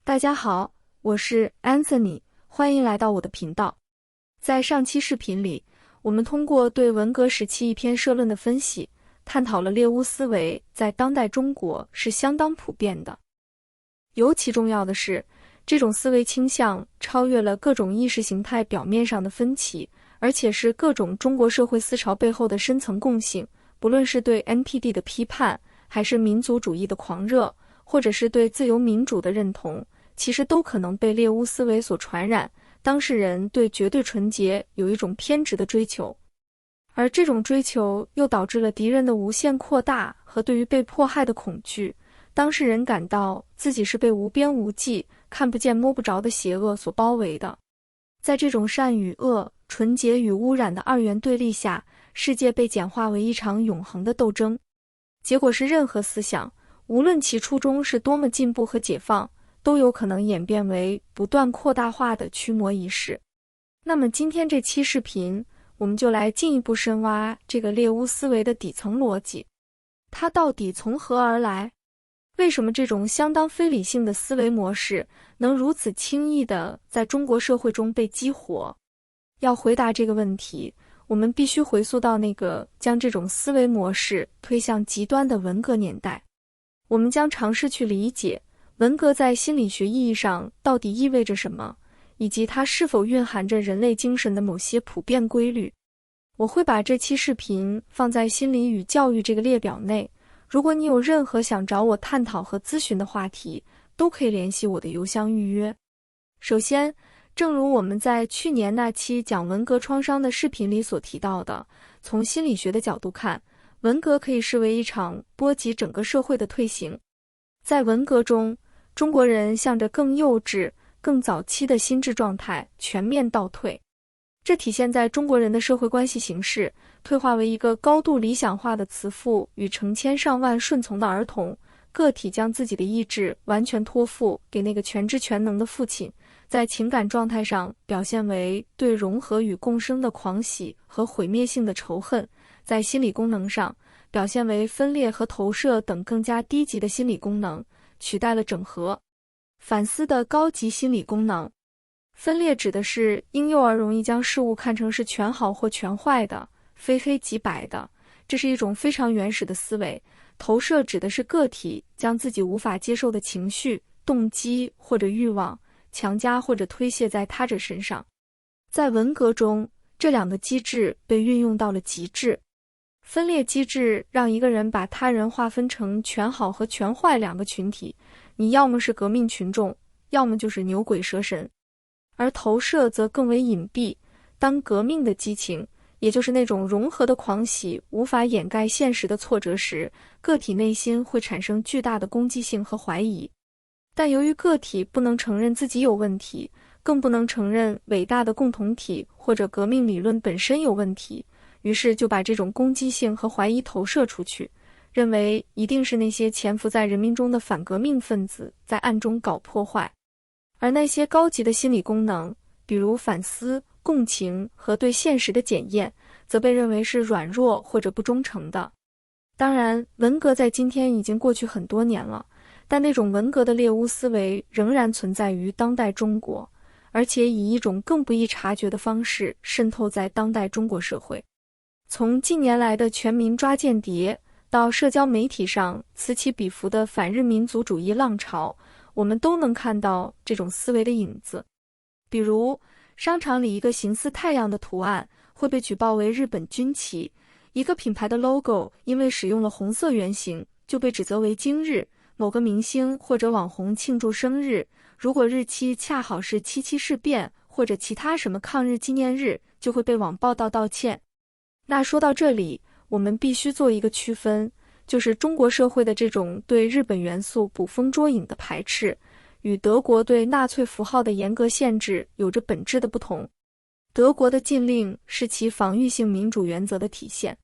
大家好，我是 Anthony， 欢迎来到我的频道。在上期视频里，我们通过对文革时期一篇社论的分析，探讨了猎巫思维在当代中国是相当普遍的。尤其重要的是，这种思维倾向超越了各种意识形态表面上的分歧，而且是各种中国社会思潮背后的深层共性，不论是对 NPD 的批判，还是民族主义的狂热，或者是对自由民主的认同，其实都可能被猎巫思维所传染。当事人对绝对纯洁有一种偏执的追求，而这种追求又导致了敌人的无限扩大和对于被迫害的恐惧。当事人感到自己是被无边无际、看不见摸不着的邪恶所包围的。在这种善与恶、纯洁与污染的二元对立下，世界被简化为一场永恒的斗争。结果是任何思想，无论其初衷是多么进步和解放，都有可能演变为不断扩大化的驱魔仪式。那么今天这期视频，我们就来进一步深挖这个猎巫思维的底层逻辑，它到底从何而来？为什么这种相当非理性的思维模式能如此轻易地在中国社会中被激活？要回答这个问题，我们必须回溯到那个将这种思维模式推向极端的文革年代。我们将尝试去理解文革在心理学意义上到底意味着什么，以及它是否蕴含着人类精神的某些普遍规律。我会把这期视频放在心理与教育这个列表内，如果你有任何想找我探讨和咨询的话题，都可以联系我的邮箱预约。首先，正如我们在去年那期讲文革创伤的视频里所提到的，从心理学的角度看，文革可以视为一场波及整个社会的退行。在文革中，中国人向着更幼稚、更早期的心智状态全面倒退。这体现在中国人的社会关系形式退化为一个高度理想化的慈父与成千上万顺从的儿童，个体将自己的意志完全托付给那个全知全能的父亲，在情感状态上表现为对融合与共生的狂喜和毁灭性的仇恨，在心理功能上表现为分裂和投射等更加低级的心理功能，取代了整合、反思的高级心理功能。分裂指的是婴幼儿容易将事物看成是全好或全坏的，非黑即白的，这是一种非常原始的思维。投射指的是个体将自己无法接受的情绪、动机或者欲望强加或者推卸在他者身上。在文革中，这两个机制被运用到了极致。分裂机制让一个人把他人划分成全好和全坏两个群体，你要么是革命群众，要么就是牛鬼蛇神。而投射则更为隐蔽，当革命的激情，也就是那种融合的狂喜无法掩盖现实的挫折时，个体内心会产生巨大的攻击性和怀疑。但由于个体不能承认自己有问题，更不能承认伟大的共同体或者革命理论本身有问题，于是就把这种攻击性和怀疑投射出去，认为一定是那些潜伏在人民中的反革命分子在暗中搞破坏。而那些高级的心理功能，比如反思、共情和对现实的检验，则被认为是软弱或者不忠诚的。当然，文革在今天已经过去很多年了，但那种文革的猎巫思维仍然存在于当代中国，而且以一种更不易察觉的方式渗透在当代中国社会。从近年来的全民抓间谍，到社交媒体上此起彼伏的反日民族主义浪潮，我们都能看到这种思维的影子。比如，商场里一个形似太阳的图案会被举报为日本军旗，一个品牌的 logo 因为使用了红色原型就被指责为今日，某个明星或者网红庆祝生日，如果日期恰好是7.7事变或者其他什么抗日纪念日，就会被网报道歉。那说到这里，我们必须做一个区分，就是中国社会的这种对日本元素捕风捉影的排斥，与德国对纳粹符号的严格限制有着本质的不同。德国的禁令是其防御性民主原则的体现，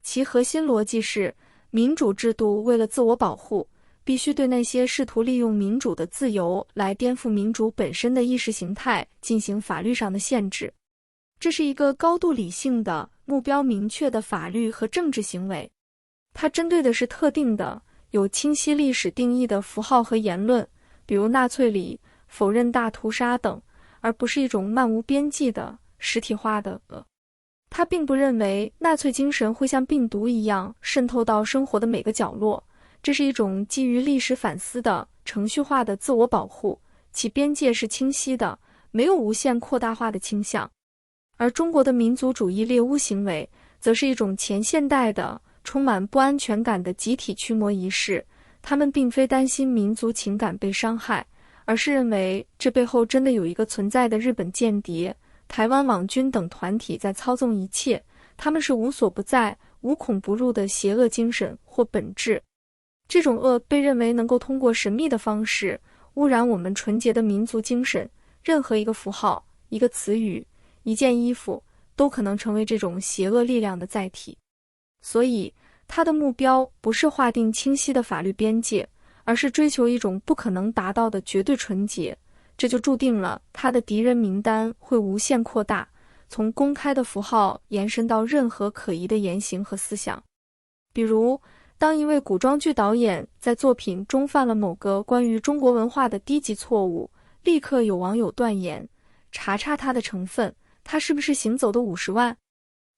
其核心逻辑是，民主制度为了自我保护，必须对那些试图利用民主的自由来颠覆民主本身的意识形态进行法律上的限制。这是一个高度理性的、目标明确的法律和政治行为，它针对的是特定的、有清晰历史定义的符号和言论，比如纳粹里否认大屠杀等，而不是一种漫无边际的实体化的恶。他并不认为纳粹精神会像病毒一样渗透到生活的每个角落，这是一种基于历史反思的程序化的自我保护，其边界是清晰的，没有无限扩大化的倾向。而中国的民族主义猎巫行为，则是一种前现代的充满不安全感的集体驱魔仪式，他们并非担心民族情感被伤害，而是认为这背后真的有一个存在的日本间谍、台湾网军等团体在操纵一切，他们是无所不在、无孔不入的邪恶精神或本质。这种恶被认为能够通过神秘的方式污染我们纯洁的民族精神，任何一个符号、一个词语、一件衣服都可能成为这种邪恶力量的载体。所以，他的目标不是划定清晰的法律边界，而是追求一种不可能达到的绝对纯洁。这就注定了他的敌人名单会无限扩大，从公开的符号延伸到任何可疑的言行和思想。比如，当一位古装剧导演在作品中犯了某个关于中国文化的低级错误，立刻有网友断言，查查他的成分，他是不是行走的50万？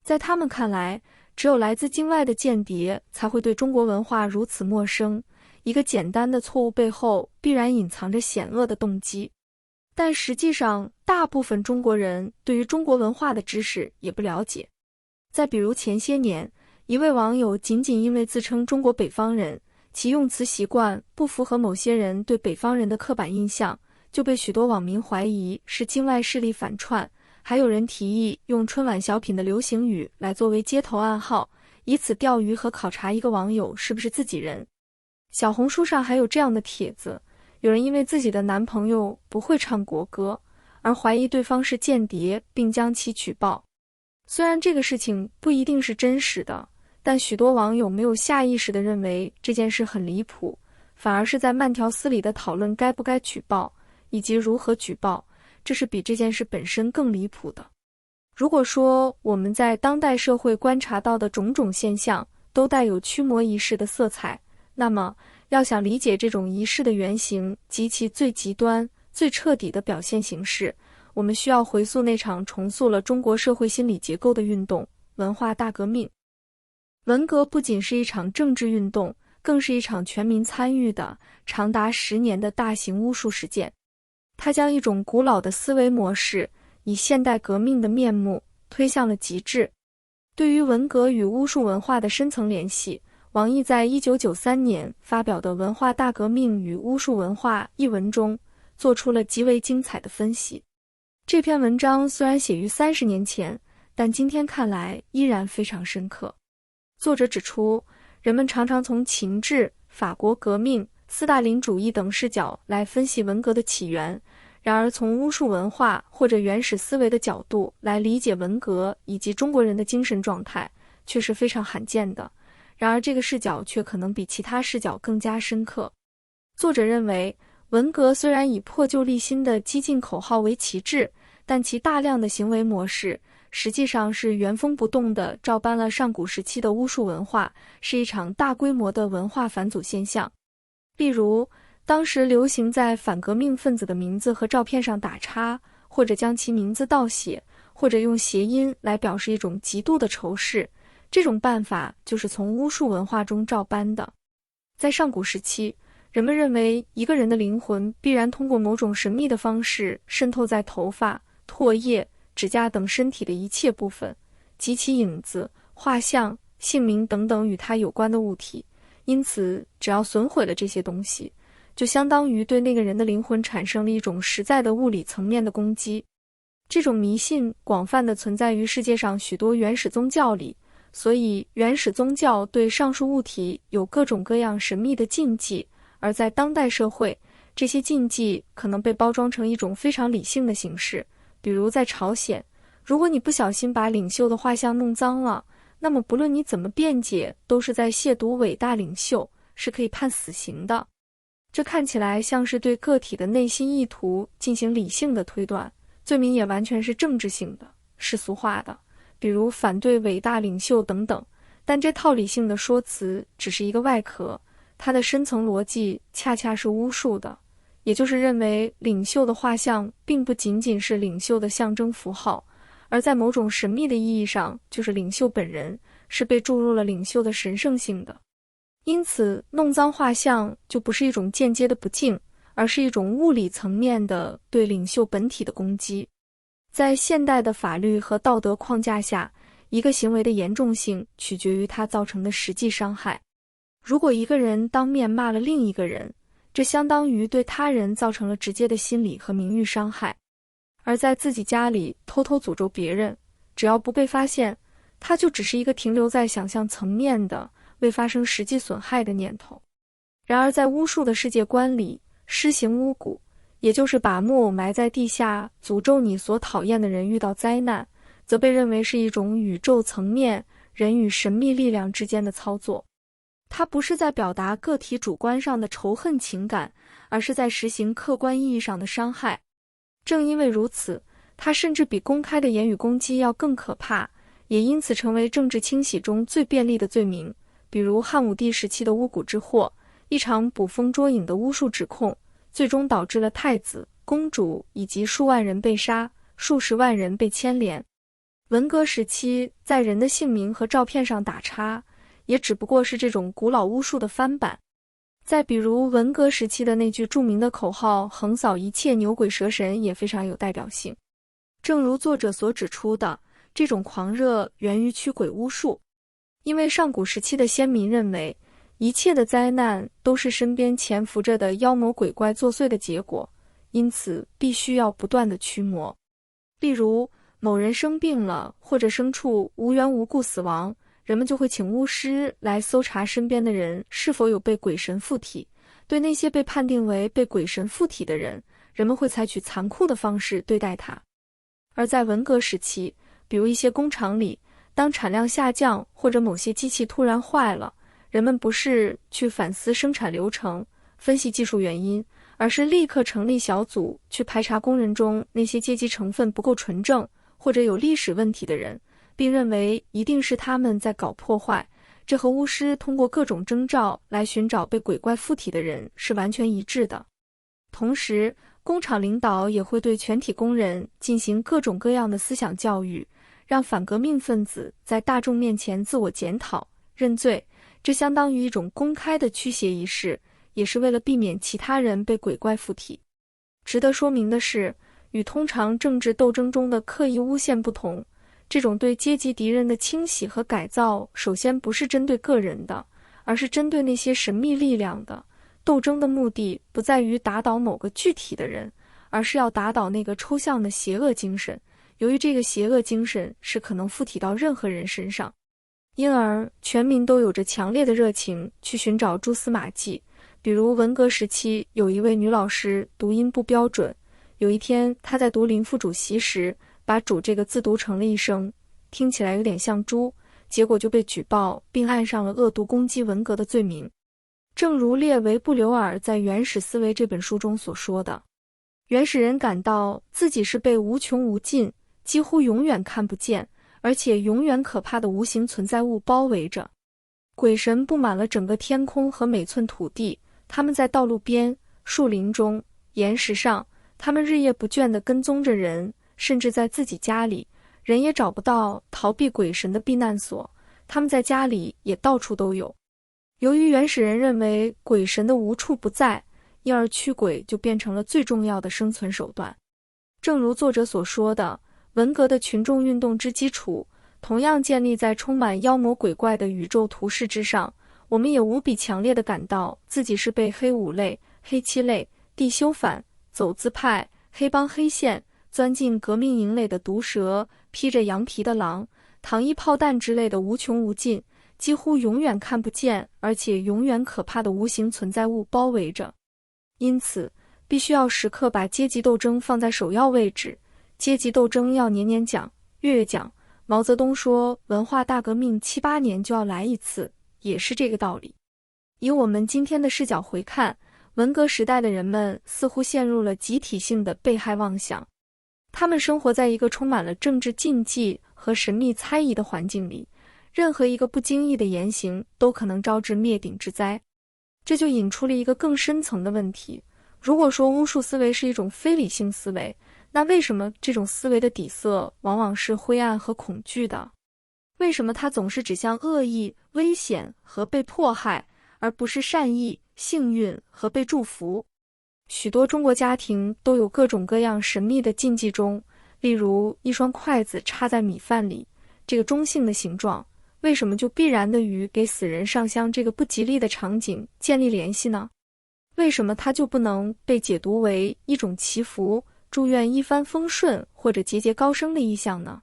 在他们看来，只有来自境外的间谍才会对中国文化如此陌生，一个简单的错误背后必然隐藏着险恶的动机。但实际上，大部分中国人对于中国文化的知识也不了解。再比如前些年，一位网友仅因为自称中国北方人，其用词习惯不符合某些人对北方人的刻板印象，就被许多网民怀疑是境外势力反串，还有人提议用春晚小品的流行语来作为街头暗号，以此钓鱼和考察一个网友是不是自己人。小红书上还有这样的帖子，有人因为自己的男朋友不会唱国歌，而怀疑对方是间谍，并将其举报。虽然这个事情不一定是真实的，但许多网友没有下意识地认为这件事很离谱，反而是在慢条斯理地讨论该不该举报，以及如何举报，这是比这件事本身更离谱的。如果说我们在当代社会观察到的种种现象都带有驱魔仪式的色彩，那么要想理解这种仪式的原型及其最极端、最彻底的表现形式，我们需要回溯那场重塑了中国社会心理结构的运动——文化大革命。文革不仅是一场政治运动，更是一场全民参与的、长达10年的大型巫术事件。它将一种古老的思维模式以现代革命的面目推向了极致。对于文革与巫术文化的深层联系，王毅在1993年发表的《文化大革命与巫术文化》一文中做出了极为精彩的分析。这篇文章虽然写于30年前，但今天看来依然非常深刻。作者指出，人们常常从秦制、法国革命、斯大林主义等视角来分析文革的起源，然而从巫术文化或者原始思维的角度来理解文革以及中国人的精神状态，却是非常罕见的。然而这个视角却可能比其他视角更加深刻。作者认为，文革虽然以破旧立新的激进口号为旗帜，但其大量的行为模式实际上是原封不动地照搬了上古时期的巫术文化，是一场大规模的文化返祖现象。例如，当时流行在反革命分子的名字和照片上打叉，或者将其名字倒写，或者用谐音来表示一种极度的仇视，这种办法就是从巫术文化中照搬的。在上古时期，人们认为一个人的灵魂必然通过某种神秘的方式渗透在头发、唾液、指甲等身体的一切部分，及其影子、画像、姓名等等与他有关的物体。因此，只要损毁了这些东西，就相当于对那个人的灵魂产生了一种实在的物理层面的攻击。这种迷信广泛地存在于世界上许多原始宗教里，所以原始宗教对上述物体有各种各样神秘的禁忌，而在当代社会，这些禁忌可能被包装成一种非常理性的形式。比如在朝鲜，如果你不小心把领袖的画像弄脏了，那么不论你怎么辩解，都是在亵渎伟大领袖，是可以判死刑的。这看起来像是对个体的内心意图进行理性的推断，罪名也完全是政治性的、世俗化的，比如反对伟大领袖等等。但这套理性的说辞只是一个外壳，它的深层逻辑恰恰是巫术的，也就是认为领袖的画像并不仅仅是领袖的象征符号，而在某种神秘的意义上，就是领袖本人，是被注入了领袖的神圣性的。因此，弄脏画像就不是一种间接的不敬，而是一种物理层面的对领袖本体的攻击。在现代的法律和道德框架下，一个行为的严重性取决于它造成的实际伤害。如果一个人当面骂了另一个人，这相当于对他人造成了直接的心理和名誉伤害。而在自己家里偷偷诅咒别人，只要不被发现，它就只是一个停留在想象层面的未发生实际损害的念头。然而在巫术的世界观里，施行巫蛊，也就是把木偶埋在地下，诅咒你所讨厌的人遇到灾难，则被认为是一种宇宙层面人与神秘力量之间的操作。它不是在表达个体主观上的仇恨情感，而是在实行客观意义上的伤害。正因为如此，它甚至比公开的言语攻击要更可怕，也因此成为政治清洗中最便利的罪名。比如汉武帝时期的巫蛊之祸，一场捕风捉影的巫术指控，最终导致了太子、公主以及数万人被杀，数十万人被牵连。文革时期在人的姓名和照片上打叉，也只不过是这种古老巫术的翻版。再比如文革时期的那句著名的口号横扫一切牛鬼蛇神也非常有代表性。正如作者所指出的，这种狂热源于驱鬼巫术。因为上古时期的先民认为，一切的灾难都是身边潜伏着的妖魔鬼怪作祟的结果，因此必须要不断的驱魔。例如某人生病了，或者牲畜无缘无故死亡，人们就会请巫师来搜查身边的人是否有被鬼神附体。对那些被判定为被鬼神附体的人，人们会采取残酷的方式对待他。而在文革时期，比如一些工厂里，当产量下降或者某些机器突然坏了，人们不是去反思生产流程，分析技术原因，而是立刻成立小组去排查工人中那些阶级成分不够纯正或者有历史问题的人，并认为一定是他们在搞破坏。这和巫师通过各种征兆来寻找被鬼怪附体的人是完全一致的。同时，工厂领导也会对全体工人进行各种各样的思想教育，让反革命分子在大众面前自我检讨、认罪，这相当于一种公开的驱邪仪式，也是为了避免其他人被鬼怪附体。值得说明的是，与通常政治斗争中的刻意诬陷不同，这种对阶级敌人的清洗和改造，首先不是针对个人的，而是针对那些神秘力量的。斗争的目的不在于打倒某个具体的人，而是要打倒那个抽象的邪恶精神。由于这个邪恶精神是可能附体到任何人身上，因而全民都有着强烈的热情去寻找蛛丝马迹。比如文革时期，有一位女老师读音不标准，有一天她在读林副主席时，把主这个字读成了一声，听起来有点像猪，结果就被举报并按上了恶毒攻击文革的罪名。正如列维·布留尔在《原始思维》这本书中所说的，原始人感到自己是被无穷无尽、几乎永远看不见，而且永远可怕的无形存在物包围着。鬼神布满了整个天空和每寸土地，他们在道路边、树林中、岩石上，他们日夜不倦地跟踪着人，甚至在自己家里，人也找不到逃避鬼神的避难所，他们在家里也到处都有。由于原始人认为鬼神的无处不在，因而驱鬼就变成了最重要的生存手段。正如作者所说的，文革的群众运动之基础同样建立在充满妖魔鬼怪的宇宙图式之上。我们也无比强烈地感到自己是被黑五类、黑七类、地修反、走资派、黑帮黑线、钻进革命营垒的毒蛇、披着羊皮的狼、糖衣炮弹之类的无穷无尽、几乎永远看不见而且永远可怕的无形存在物包围着。因此，必须要时刻把阶级斗争放在首要位置。阶级斗争要年年讲、月月讲。毛泽东说，文化大革命7、8年就要来一次，也是这个道理。以我们今天的视角回看，文革时代的人们似乎陷入了集体性的被害妄想。他们生活在一个充满了政治禁忌和神秘猜疑的环境里，任何一个不经意的言行都可能招致灭顶之灾。这就引出了一个更深层的问题：如果说巫术思维是一种非理性思维，那为什么这种思维的底色往往是灰暗和恐惧的？为什么它总是指向恶意、危险和被迫害，而不是善意、幸运和被祝福？许多中国家庭都有各种各样神秘的禁忌中，例如一双筷子插在米饭里，这个中性的形状，为什么就必然的与给死人上香这个不吉利的场景建立联系呢？为什么它就不能被解读为一种祈福、祝愿一帆风顺或者节节高升的意象呢？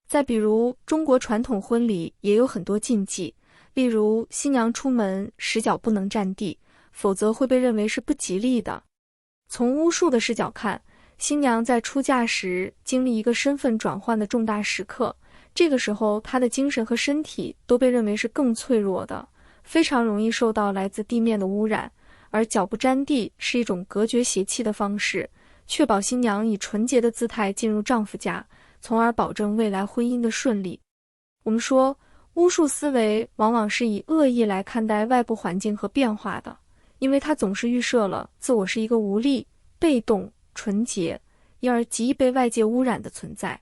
再比如，中国传统婚礼也有很多禁忌，例如新娘出门10脚不能站地，否则会被认为是不吉利的。从巫术的视角看，新娘在出嫁时经历一个身份转换的重大时刻，这个时候她的精神和身体都被认为是更脆弱的，非常容易受到来自地面的污染，而脚不沾地是一种隔绝邪气的方式，确保新娘以纯洁的姿态进入丈夫家，从而保证未来婚姻的顺利。我们说，巫术思维往往是以恶意来看待外部环境和变化的，因为它总是预设了自我是一个无力、被动、纯洁，因而极易被外界污染的存在。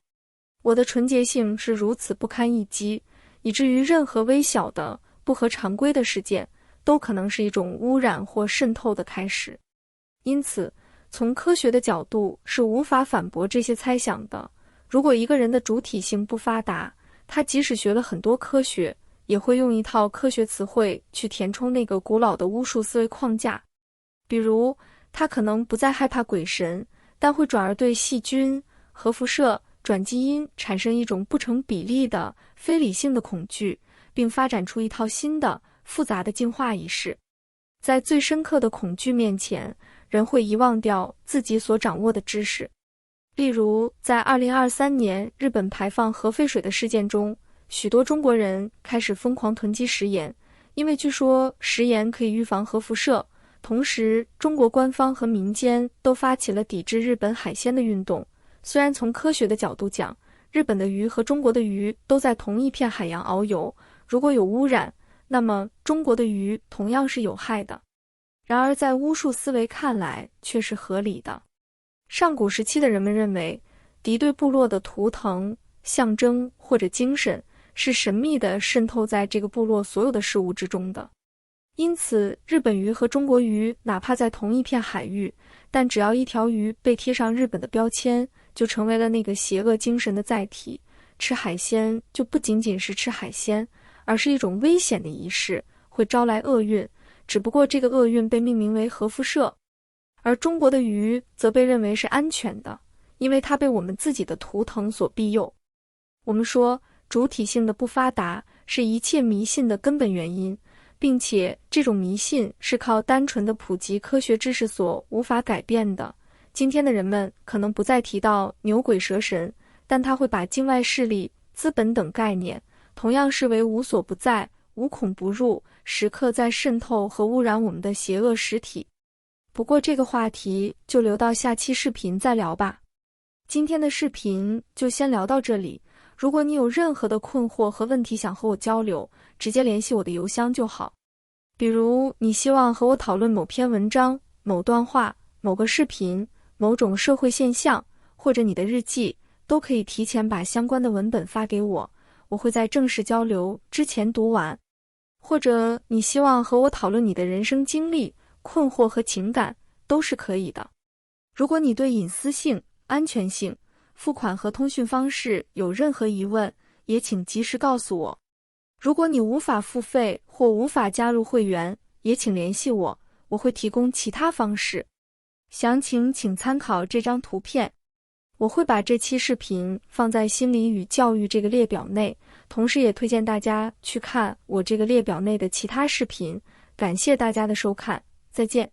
我的纯洁性是如此不堪一击，以至于任何微小的不合常规的事件都可能是一种污染或渗透的开始。因此，从科学的角度是无法反驳这些猜想的。如果一个人的主体性不发达，他即使学了很多科学，也会用一套科学词汇去填充那个古老的巫术思维框架。比如，他可能不再害怕鬼神，但会转而对细菌、核辐射、转基因产生一种不成比例的非理性的恐惧，并发展出一套新的复杂的进化仪式。在最深刻的恐惧面前，人会遗忘掉自己所掌握的知识。例如，在2023年日本排放核废水的事件中，许多中国人开始疯狂囤积食盐，因为据说食盐可以预防核辐射。同时，中国官方和民间都发起了抵制日本海鲜的运动。虽然从科学的角度讲，日本的鱼和中国的鱼都在同一片海洋遨游，如果有污染，那么中国的鱼同样是有害的。然而在巫术思维看来却是合理的。上古时期的人们认为，敌对部落的图腾、象征或者精神是神秘地渗透在这个部落所有的事物之中的。因此，日本鱼和中国鱼哪怕在同一片海域，但只要一条鱼被贴上日本的标签，就成为了那个邪恶精神的载体。吃海鲜就不仅仅是吃海鲜，而是一种危险的仪式，会招来厄运，只不过这个厄运被命名为核辐射。而中国的鱼则被认为是安全的，因为它被我们自己的图腾所庇佑。我们说，主体性的不发达是一切迷信的根本原因，并且这种迷信是靠单纯的普及科学知识所无法改变的。今天的人们可能不再提到牛鬼蛇神，但他会把境外势力、资本等概念同样视为无所不在、无孔不入，时刻在渗透和污染我们的邪恶实体。不过这个话题就留到下期视频再聊吧。今天的视频就先聊到这里，如果你有任何的困惑和问题想和我交流，直接联系我的邮箱就好。比如你希望和我讨论某篇文章、某段话、某个视频、某种社会现象，或者你的日记，都可以提前把相关的文本发给我，我会在正式交流之前读完。或者你希望和我讨论你的人生经历、困惑和情感，都是可以的。如果你对隐私性、安全性、付款和通讯方式有任何疑问，也请及时告诉我。如果你无法付费或无法加入会员，也请联系我，我会提供其他方式。详情请参考这张图片。我会把这期视频放在心理与教育这个列表内，同时也推荐大家去看我这个列表内的其他视频。感谢大家的收看，再见。